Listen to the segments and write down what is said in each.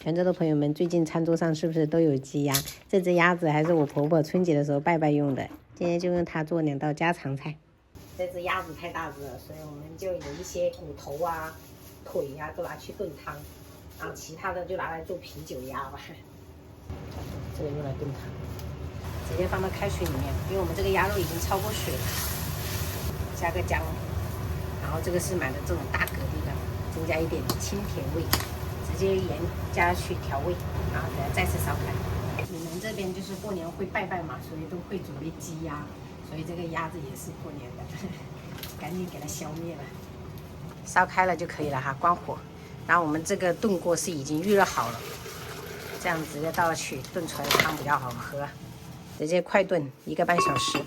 泉州的朋友們，最近餐桌上是不是都有雞鴨？這只鴨子還是我婆婆春節的時候拜拜用的，今天就用它做2道家常菜。這只鴨子太大只了，所以我們就有一些骨頭啊、腿啊都拿去炖湯，然後其他的就拿來做啤酒鴨吧。這個用來炖湯，直接放到開水裡面，因為我們這個鴨肉已經焯過水了，加個薑，然後這個是買的這種大蛤蜊的，增加一點清甜味，直接鹽加去調味，然後给它再次燒開。你們這邊就是過年會拜拜嘛，所以都會準備雞鴨，所以這個鴨子也是過年的，趕緊給它消滅了。燒開了就可以了哈，關火。然後我們這個燉鍋是已經預熱好了，這樣直接倒去燉出來的湯比較好喝，直接快燉1個半小時。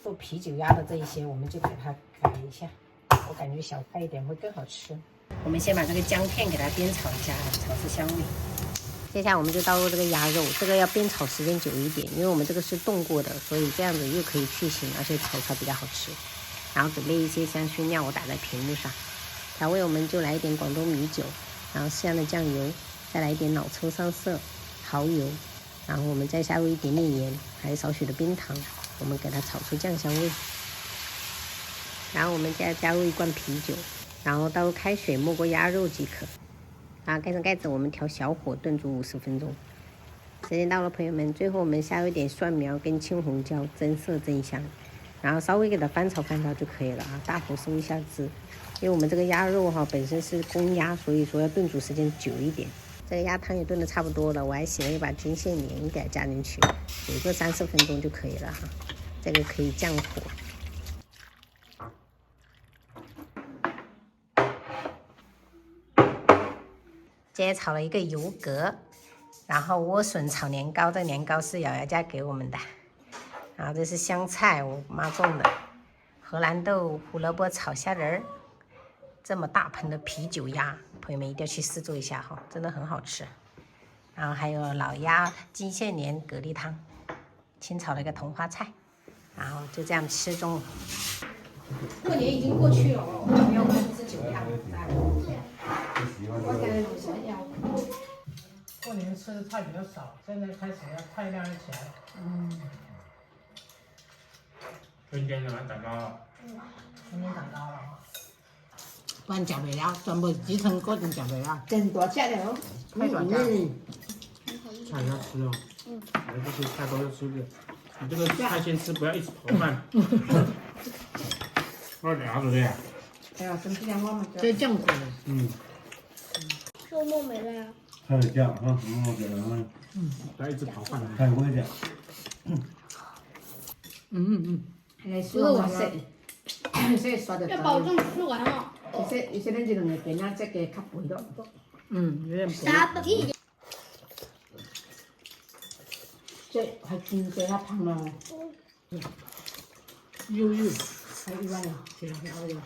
做啤酒鴨的這一些，我们就给它改一下，我感覺小塊一點會更好吃。我們先把這個薑片給它煸炒一下，炒出香味。接下來我們就倒入這個鴨肉，這個要煸炒時間久一點，因為我們這個是燉過的，所以這樣子又可以去腥，而且炒出來比較好吃。然後準備一些香薰料，我打在屏幕上。調味我們就來一點廣東米酒，然後適量的醬油，再來一點老抽上色，蠔油，然後我們再下入一點點鹽，還有少許的冰糖，我們給它炒出醬香味。然後我們再加入1罐啤酒，然後倒入開水没過鴨肉即可。然後蓋上蓋子，我們調小火燉煮50分鐘。時間到了，朋友們，最後我們下入一點蒜苗跟青紅椒，增色增香。然後稍微給它翻炒翻炒就可以了啊，大火收一下汁。因為我們這個鴨肉哈本身是公鴨，所以說要燉煮時間久一點。這個鴨湯也燉得差不多了，我還洗了一把金線蓮給它加進去，煮個30分鐘就可以了哈。這個可以降火。今天炒了一個油蛤，然後萵筍炒年糕，這年糕是瑶瑶家給我們的。然後這是香菜，我媽種的。荷蘭豆、胡蘿蔔炒蝦仁兒。這麼大盆的啤酒鴨，朋友們一定要去試做一下哈，真的很好吃。然後還有老鴨金線蓮蛤蜊湯，清炒了一個桐花菜，然後就這樣吃中午。過年已經過去了，我們要吃酒鴨。我感覺我想要。過年吃的菜比較少，現在開始要菜量要起來。春天就買蛋糕了。春天蛋糕了。不然食袂了，全部集成果定食袂了。真大隻了，太大隻。菜要吃哦。我這些菜都要吃的。你這個菜先吃，不要一直泡飯。我倆子的呀。哎呀，真不像我們這。這醬苦。肉末沒了呀。还有酱啊，我觉得。不要一直泡飯。太贵了。還來說我食，所以刷得要保證吃完哦。有些人這兩個邊啊，這個較肥咯。有點肥。啥的？這還真多較胖咯。有。還1萬了，這個還有。